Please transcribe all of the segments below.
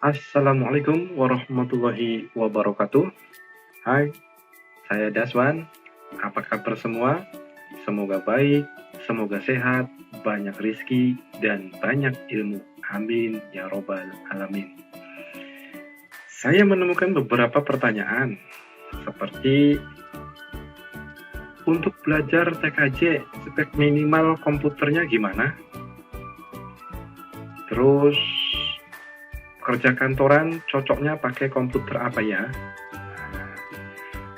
Assalamualaikum warahmatullahi wabarakatuh. Hai, saya Daswan. Apa kabar semua? Semoga baik, semoga sehat, banyak rizki, dan banyak ilmu. Amin ya robbal alamin. Saya menemukan beberapa pertanyaan seperti untuk belajar TKJ spek minimal komputernya gimana? Terus kerja kantoran cocoknya pakai komputer apa ya?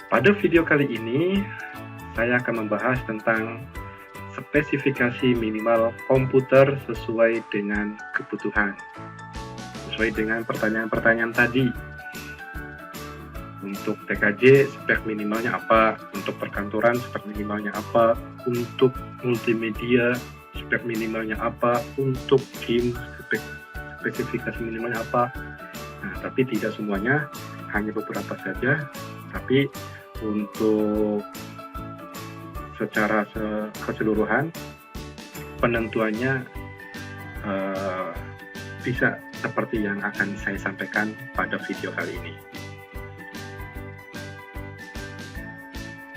Pada video kali ini, saya akan membahas tentang spesifikasi minimal komputer sesuai dengan kebutuhan. Sesuai dengan pertanyaan-pertanyaan tadi. Untuk TKJ, spek minimalnya apa? Untuk perkantoran, spek minimalnya apa? Untuk multimedia, spek minimalnya apa? Untuk game, spesifikasi minimalnya apa? Nah, tapi tidak semuanya, hanya beberapa saja. Tapi untuk secara keseluruhan penentuannya bisa seperti yang akan saya sampaikan pada video kali ini.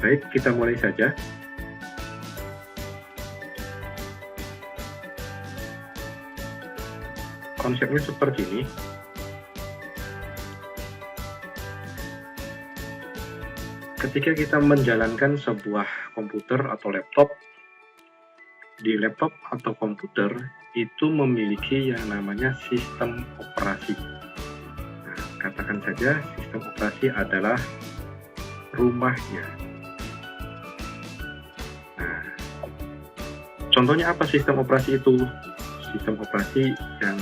Baik, kita mulai saja. Konsepnya seperti ini. Ketika kita menjalankan sebuah komputer atau laptop, di laptop atau komputer itu memiliki yang namanya sistem operasi. Nah, katakan saja sistem operasi adalah rumahnya. Nah, contohnya apa sistem operasi itu? Sistem operasi yang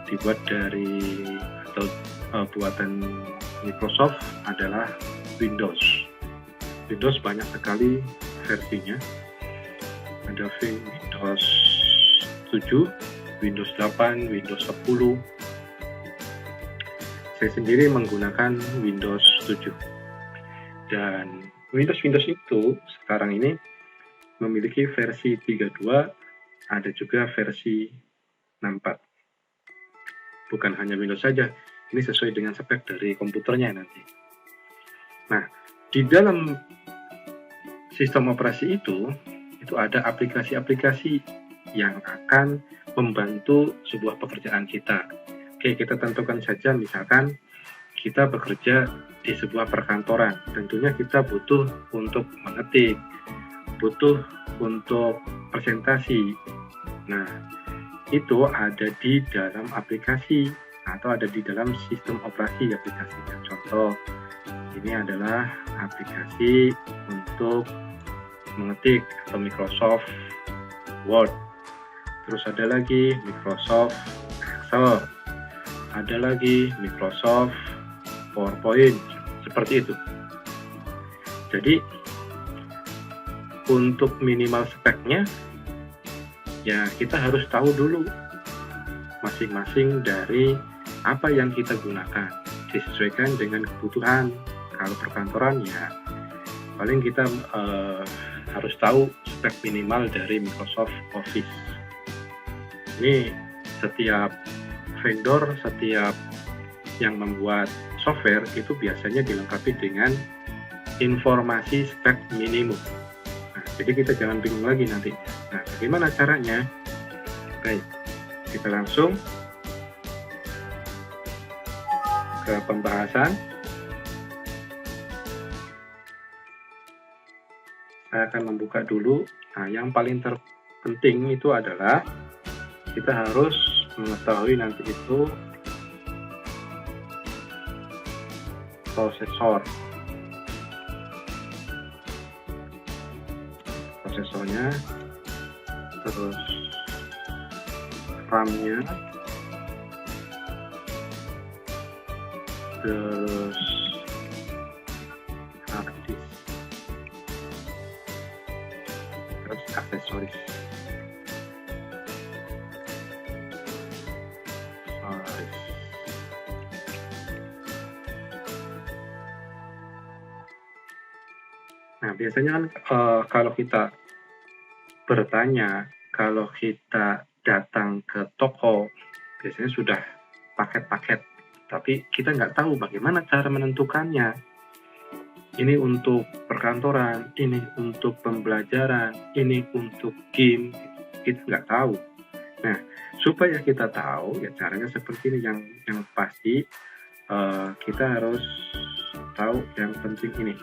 dibuat dari atau buatan Microsoft adalah Windows. Windows banyak sekali versinya. Ada Windows 7, Windows 8, Windows 10. Saya sendiri menggunakan Windows 7. Dan Windows itu sekarang ini memiliki versi 32, ada juga versi 64. Bukan hanya Windows saja, ini sesuai dengan spek dari komputernya nanti. Nah, di dalam sistem operasi itu ada aplikasi-aplikasi yang akan membantu sebuah pekerjaan kita. Oke, kita tentukan saja misalkan kita bekerja di sebuah perkantoran. Tentunya kita butuh untuk mengetik, butuh untuk presentasi. Nah, itu ada di dalam aplikasi atau ada di dalam sistem operasi aplikasinya. Contoh, ini adalah aplikasi untuk mengetik atau Microsoft Word. Terus ada lagi Microsoft Excel. Ada lagi Microsoft PowerPoint. Seperti itu. Jadi untuk minimal speknya ya kita harus tahu dulu masing-masing dari apa yang kita gunakan, disesuaikan dengan kebutuhan. Kalau perkantoran ya paling kita harus tahu spek minimal dari Microsoft Office. Ini setiap vendor, setiap yang membuat software itu biasanya dilengkapi dengan informasi spek minimum. Nah, jadi kita jangan bingung lagi nanti. Nah, bagaimana caranya? Baik, kita langsung ke pembahasan. Saya akan membuka dulu. Nah, yang paling terpenting itu adalah kita harus mengetahui nanti itu prosesornya, terus RAM-nya, terus hard disk, terus aksesoris. Nah, biasanya kan kalau kita bertanya, kalau kita datang ke toko, biasanya sudah paket-paket, tapi kita nggak tahu bagaimana cara menentukannya. Ini untuk perkantoran, ini untuk pembelajaran, ini untuk game, kita nggak tahu. Nah, supaya kita tahu, ya caranya seperti ini. Yang pasti kita harus tahu yang penting ini,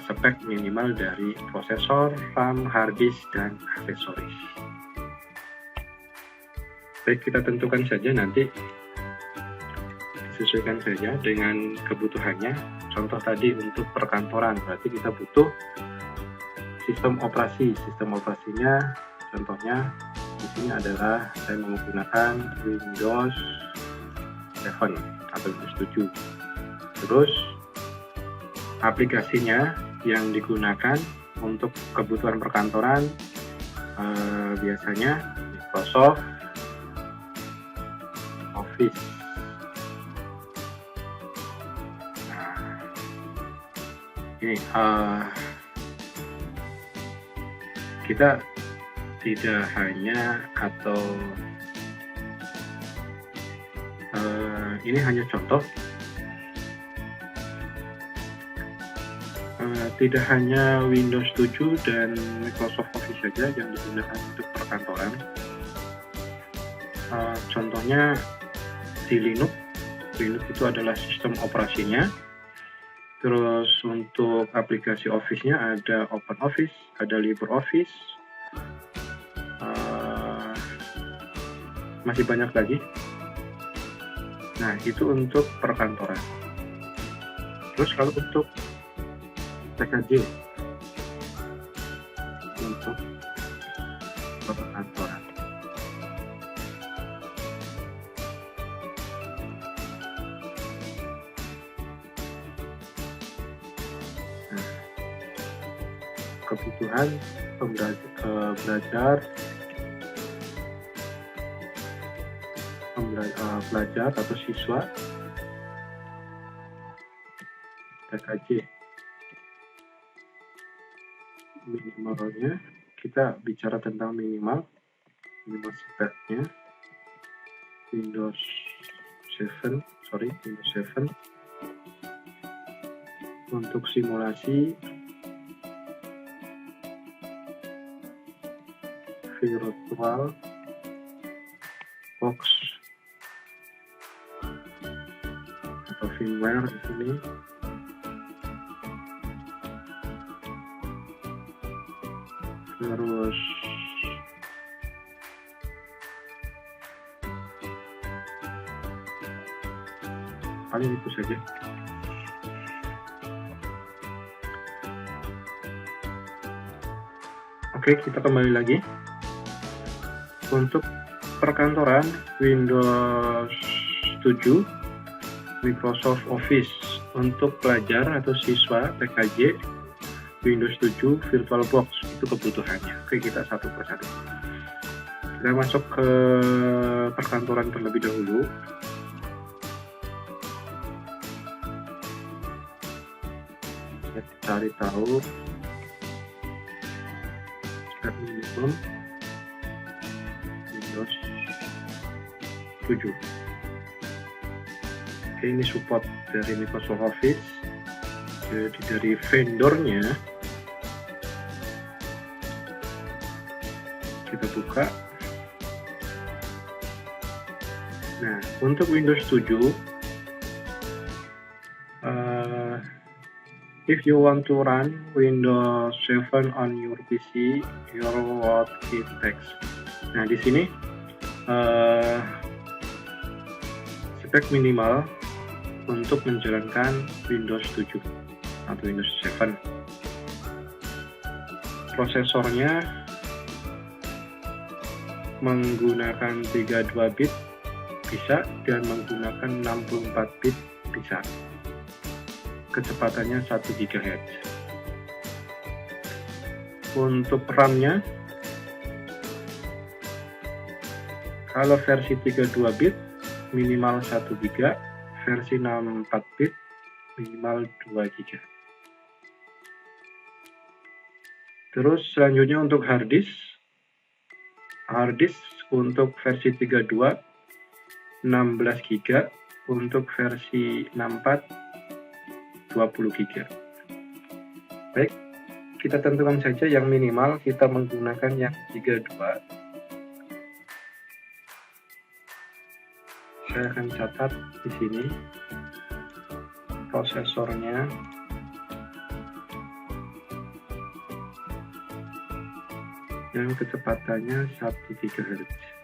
spek minimal dari prosesor, RAM, hard disk, dan aksesoris. Baik, kita tentukan saja nanti, sesuaikan saja dengan kebutuhannya. Contoh tadi untuk perkantoran, berarti kita butuh sistem operasi. Sistem operasinya, contohnya di sini adalah saya menggunakan Windows 7 atau Windows 7. Terus aplikasinya yang digunakan untuk kebutuhan perkantoran biasanya Microsoft Office. Nah, ini kita tidak hanya atau ini hanya contoh, tidak hanya Windows 7 dan Microsoft Office saja yang digunakan untuk perkantoran. Contohnya di Linux itu adalah sistem operasinya. Terus untuk aplikasi Office-nya ada OpenOffice, ada LibreOffice, masih banyak lagi. Nah, itu untuk perkantoran. Terus kalau untuk TKJ, untuk perkantoran. Nah, kebutuhan pelajar atau siswa TKJ. Minimalnya, kita bicara tentang minimal speknya Windows 7 untuk simulasi virtual box atau firmware di sini. Terus paling itu saja. Oke, kita kembali lagi. Untuk perkantoran Windows 7, Microsoft Office. Untuk pelajar atau siswa TKJ, Windows 7 VirtualBox, itu kebutuhannya. Oke, kita satu persatu. Kita masuk ke perkantoran terlebih dahulu. Kita cari tahu spek minimum Windows 7. Oke, ini support dari Microsoft Office. Jadi dari vendornya kita buka. Nah, untuk Windows 7, if you want to run Windows 7 on your PC, your what it takes. Nah, di sini spek minimal untuk menjalankan Windows 7 atau Windows 7. Prosesornya menggunakan 32 bit bisa, dan menggunakan 64 bit bisa. Kecepatannya 1 GHz. Untuk RAM-nya, kalau versi 32 bit minimal 1 GB, versi 64 bit minimal 2 GB. Terus selanjutnya untuk hard disk untuk versi 32 16 GB, untuk versi 64 20 GB. Baik, kita tentukan saja yang minimal kita menggunakan yang Giga 2. Saya akan catat di sini prosesornya. Yang kecepatannya 1 GHz.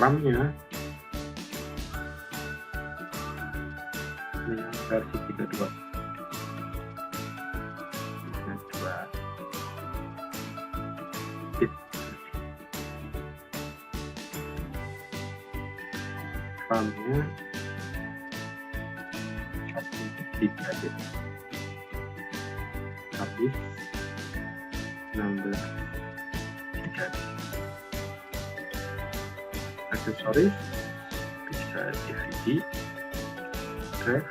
RAM-nya ini yang versi 32 bit. RAM-nya 1 GB, habis 16 GB. Aksesoris bisa DVD, drive,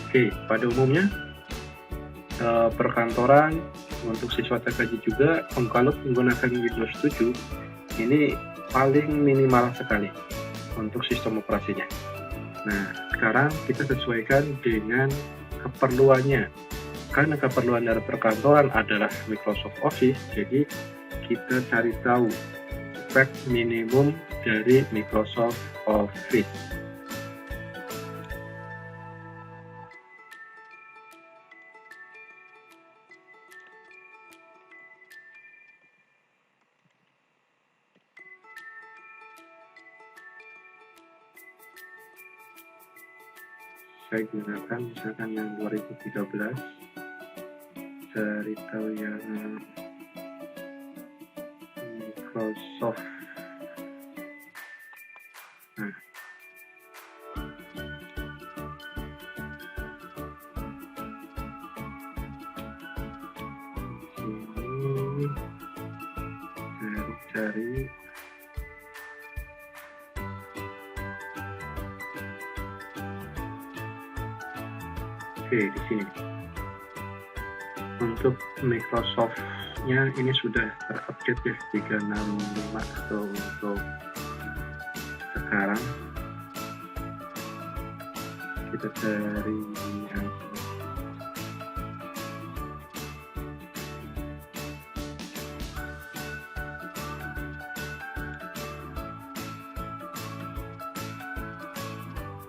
Oke, pada umumnya perkantoran untuk siswa TKJ juga kalau menggunakan Windows 7 ini paling minimal sekali untuk sistem operasinya. Nah, sekarang kita sesuaikan dengan keperluannya. Karena keperluan dari perkantoran adalah Microsoft Office, jadi kita cari tahu spek minimum dari Microsoft Office. Saya gunakan misalkan yang 2013, cari tahu yang Microsoft. Nah, di sini cari oke, di sini untuk Microsoft-nya ini sudah terupdate ya 365 atau untuk sekarang kita cari yang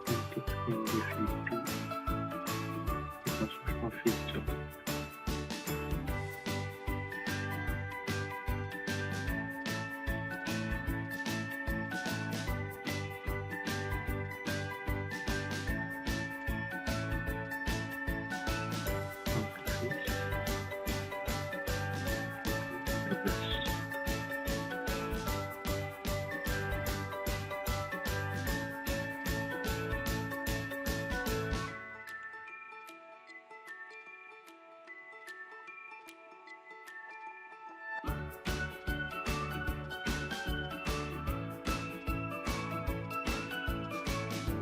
untuk individu Microsoft Office.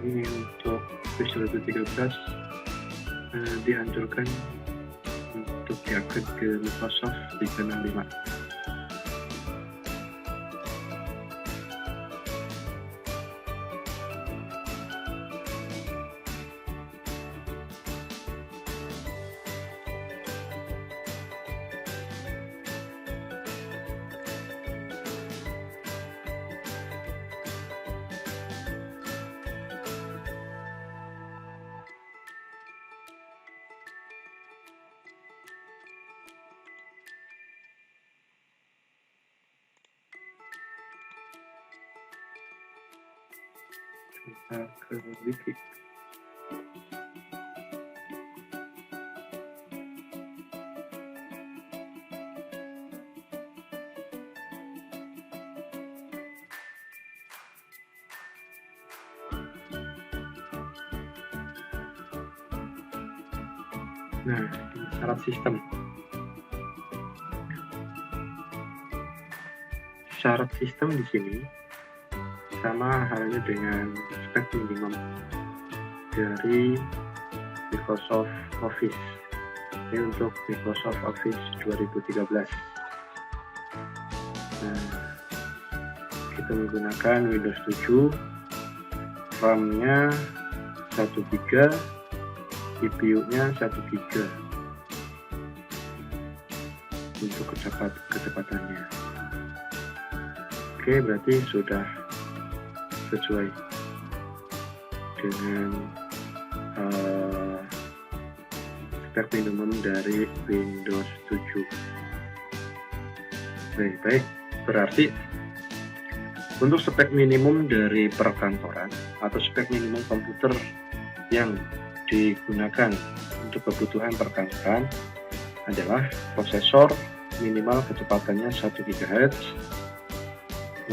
Ini untuk Visual 2013 dianjurkan untuk diupgrade ke Microsoft 365. Kita ke wiki. Nah, ini syarat sistem. Syarat sistem di sini sama halnya dengan spek minimum dari Microsoft Office. Ini untuk Microsoft Office 2013. Nah, kita menggunakan Windows 7, RAM-nya 1 GB, CPU-nya 1 GB untuk kecepatannya. Oke, berarti sudah sesuai dengan spek minimum dari Windows 7. Baik, berarti untuk spek minimum dari perkantoran atau spek minimum komputer yang digunakan untuk kebutuhan perkantoran adalah prosesor minimal kecepatannya 1 GHz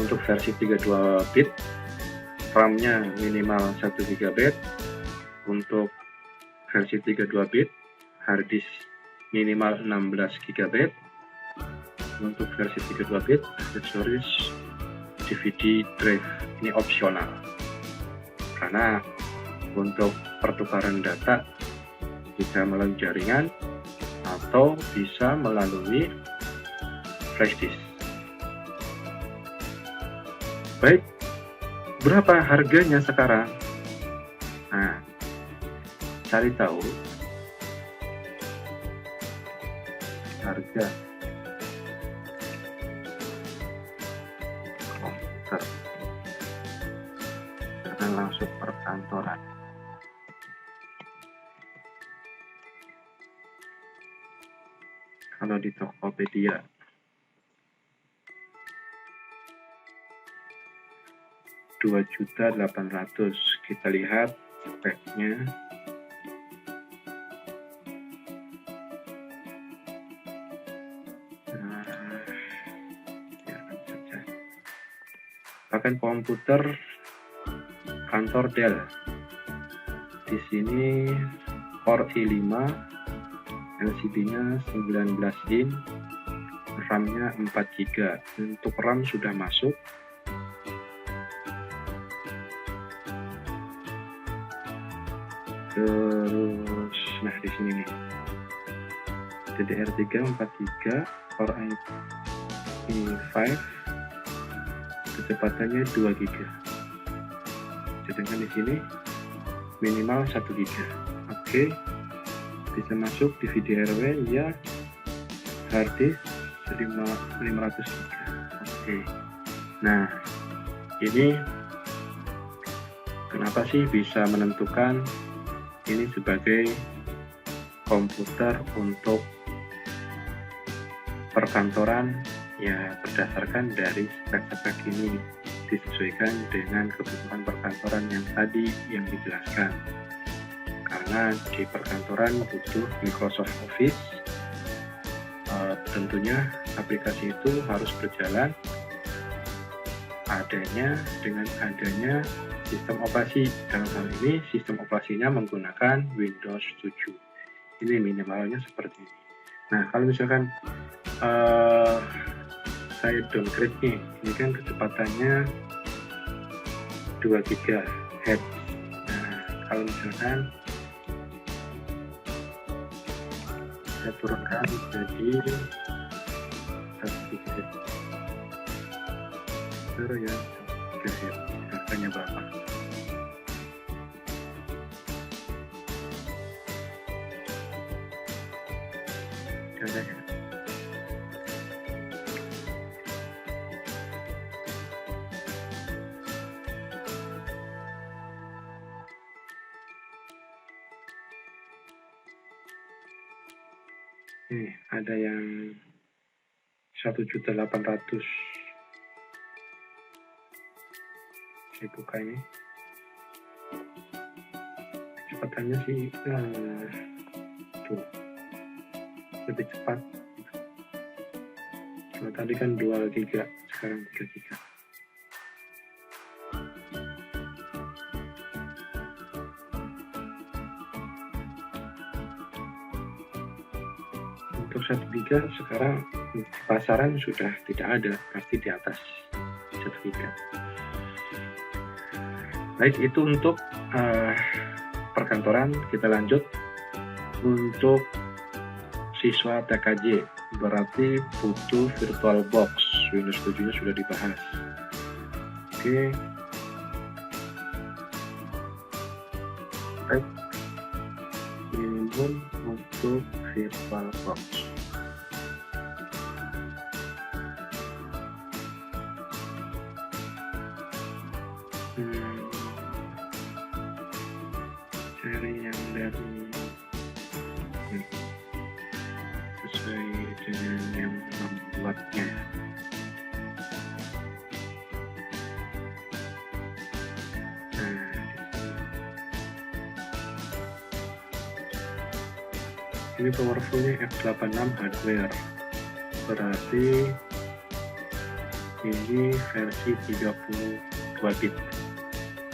untuk versi 32 bit, RAM-nya minimal 1 GB untuk versi 32 bit, hard disk minimal 16 GB untuk versi 32 bit, aksesoris DVD drive ini opsional karena untuk pertukaran data bisa melalui jaringan atau bisa melalui flash disk. Baik, berapa harganya sekarang? Nah, cari tahu harga komputer dengan langsung perkantoran. Kalau di Tokopedia 2.800.000, kita lihat speknya. Bahkan komputer kantor Dell. Di sini Core i5, LCD-nya 19 in, RAM-nya 4 GB. Untuk RAM sudah masuk. Terus, nah di sini nih, DDR3 4 GB, Core i5, kecepatannya 2 GB. Sedangkan di sini minimal 1 GB. Oke, bisa masuk di VDRW ya, hard disk 500 GB. Oke. Nah, ini kenapa sih bisa menentukan ini sebagai komputer untuk perkantoran? Ya, berdasarkan dari spek-spek ini disesuaikan dengan kebutuhan perkantoran yang tadi yang dijelaskan. Karena di perkantoran butuh Microsoft Office, tentunya aplikasi itu harus berjalan dengan adanya sistem operasi. Dalam hal ini sistem operasinya menggunakan Windows 7. Ini minimalnya seperti ini. Nah, kalau misalkan saya downgrade nih, ini kan kecepatannya 2 GHz. Nah, kalau misalkan saya turunkan jadi 1 GHz, terus ya 1 GHz, harganya berapa? Caranya nih, ada yang 1.800.000. Saya buka ini, kecepatannya sih tuh lebih cepat. Kalau tadi kan 2 GB, sekarang 3 GB. untuk 1 giga sekarang di pasaran sudah tidak ada, pasti di atas 1 giga. Baik, itu untuk perkantoran. Kita lanjut untuk siswa TKJ, berarti butuh VirtualBox. Windows 7 nya sudah dibahas. Oke. Baik, minimum untuk VirtualBox. Cari yang dari sesuai dengan yang membuatnya. Ini powerfulnya F86 hardware, berarti ini versi 32 bit.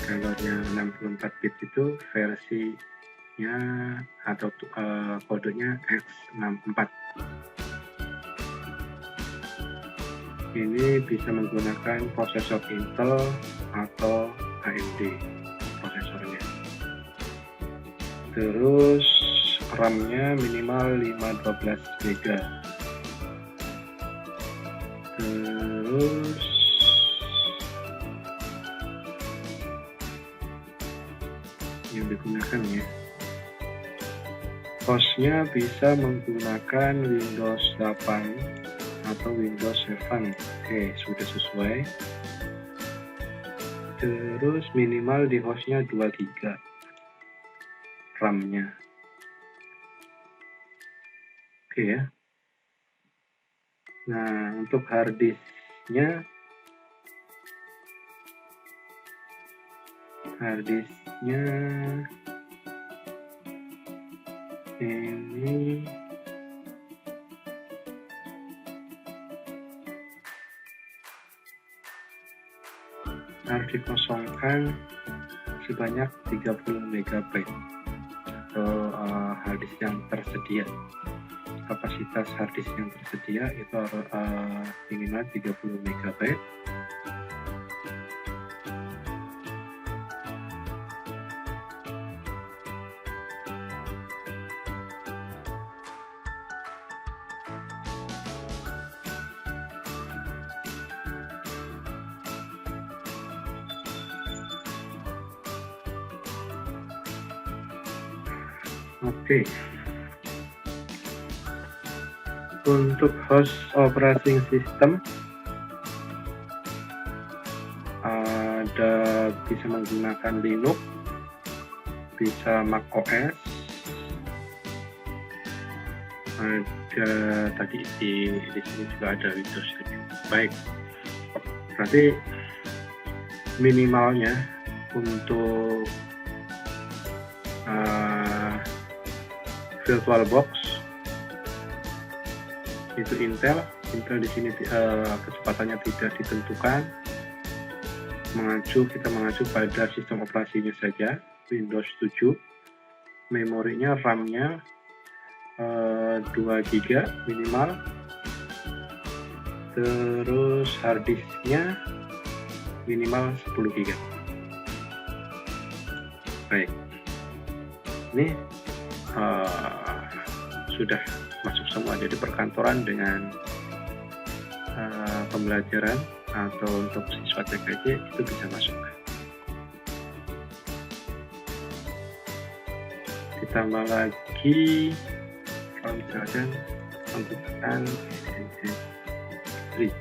Kalau yang 64 bit itu versinya atau kodenya X64. Ini bisa menggunakan prosesor Intel atau AMD prosesornya. Terus RAM-nya minimal 512 GB. Terus yang digunakan ya, hostnya bisa menggunakan Windows 8 atau Windows 7. Oke, sudah sesuai. Terus minimal di hostnya 2 GB RAM-nya. Oke ya. Nah, untuk harddisknya ini harus dikosongkan sebanyak 30 MB atau harddisk yang tersedia. Kapasitas harddisk yang tersedia itu minimal 30 MB. Oke. Untuk host operating system ada bisa menggunakan Linux, bisa Mac OS, ada tadi di sini juga ada Windows 7. Baik, berarti minimalnya untuk VirtualBox itu Intel di sini kecepatannya tidak ditentukan, kita mengacu pada sistem operasinya saja, Windows 7. Memorinya, RAM-nya 2 GB minimal, terus harddisknya minimal 10 GB. Baik, ini sudah masuk semua. Jadi perkantoran dengan pembelajaran atau untuk siswa TKJ itu bisa masuk. Ditambah lagi kalau misalkan menggunakan SSD,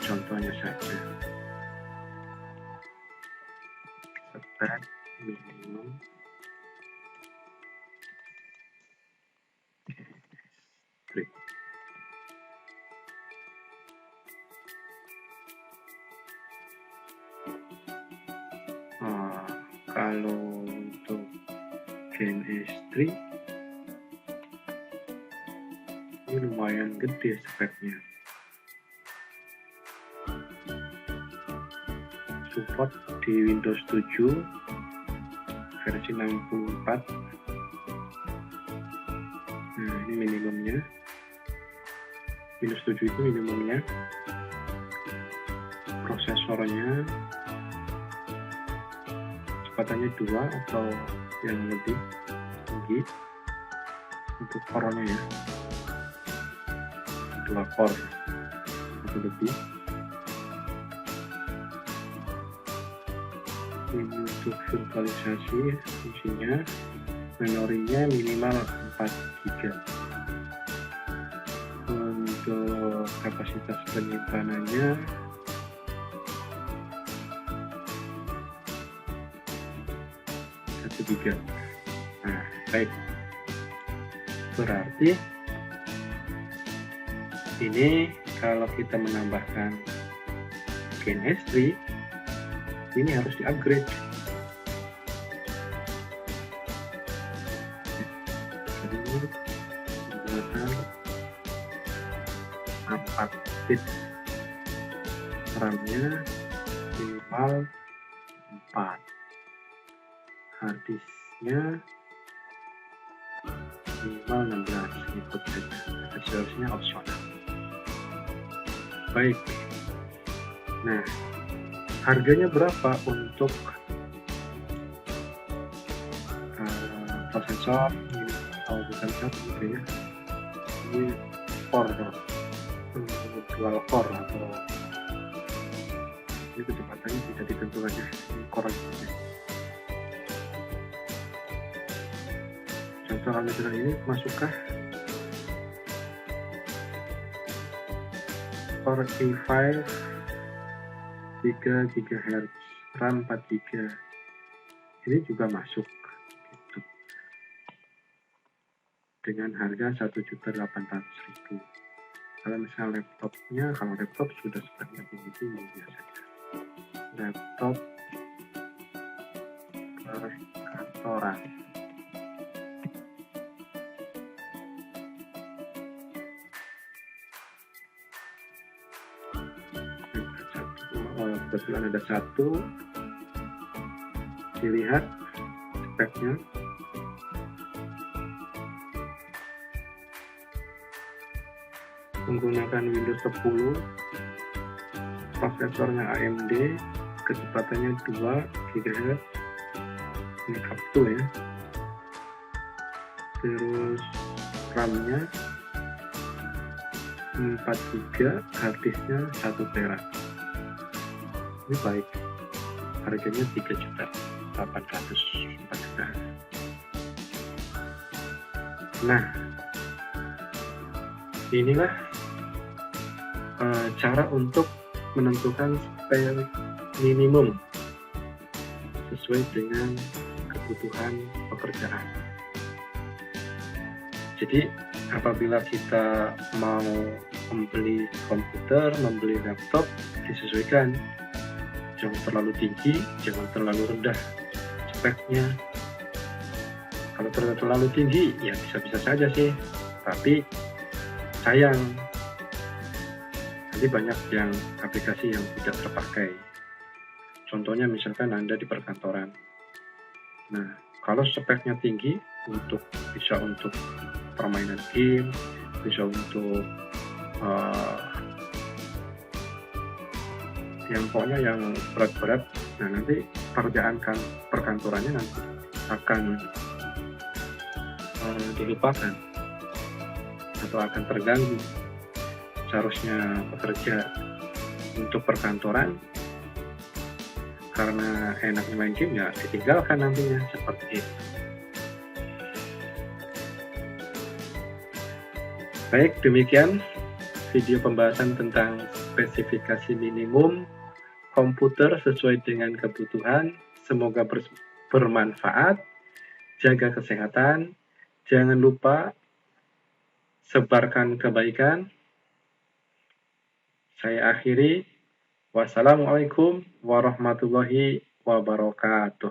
contohnya saja spek minimum kalau untuk Gen S3 ini lumayan gede speknya, support di Windows 7 versi 64. Nah, ini Ini minimumnya. Windows 7 itu minimumnya. Prosesornya kecepatannya 2 atau yang lebih tinggi untuk core-nya ya, 2 core atau lebih. Ini untuk virtualisasi fungsinya, memorinya minimal 4 GB. Untuk kapasitas penyimpanannya GB. Nah, baik. Berarti ini kalau kita menambahkan Gen S3, ini harus di-upgrade. Jadi menggunakan 4 bit RAM-nya minimal 4. Harddisknya minimal 16, ikut saja, accessories-nya opsional. Baik, nah harganya berapa untuk prosesor ini? Oh, bukan satu gitu ya, ini core, dual core atau ini kecepatannya tidak ditentukan ya, ini core aja. Contoh misalnya ini masukkah Core i5 3 GHz, RAM 4 GB, ini juga masuk gitu, dengan harga 1.800.000. Kalau misalnya laptopnya, kalau laptop sudah speknya tinggi biasanya, laptop perkantoran. Kebetulan ada satu, dilihat speknya. Menggunakan Windows 10, prosesornya AMD, kecepatannya 2 GHz, ini up to ya. Terus RAM-nya 4 GB, harddisknya 1 TB. Ini baik, harganya 3.800.000. Nah, inilah cara untuk menentukan spek minimum sesuai dengan kebutuhan pekerjaan. Jadi apabila kita mau membeli komputer, membeli laptop, disesuaikan. Jangan terlalu tinggi, jangan terlalu rendah speknya. Kalau terlalu tinggi, ya bisa-bisa saja sih, tapi sayang, nanti banyak yang aplikasi yang tidak terpakai. Contohnya misalkan Anda di perkantoran. Nah, kalau speknya tinggi, bisa untuk permainan game, bisa untuk yang pokoknya yang berat-berat, nah nanti pekerjaan perkantorannya nanti akan dilupakan atau akan terganggu. Seharusnya bekerja untuk perkantoran, karena enaknya main game ya ditinggalkan nantinya, seperti itu. Baik, demikian video pembahasan tentang spesifikasi minimum komputer sesuai dengan kebutuhan. Semoga bermanfaat. Jaga kesehatan. Jangan lupa sebarkan kebaikan. Saya akhiri. Wassalamualaikum warahmatullahi wabarakatuh.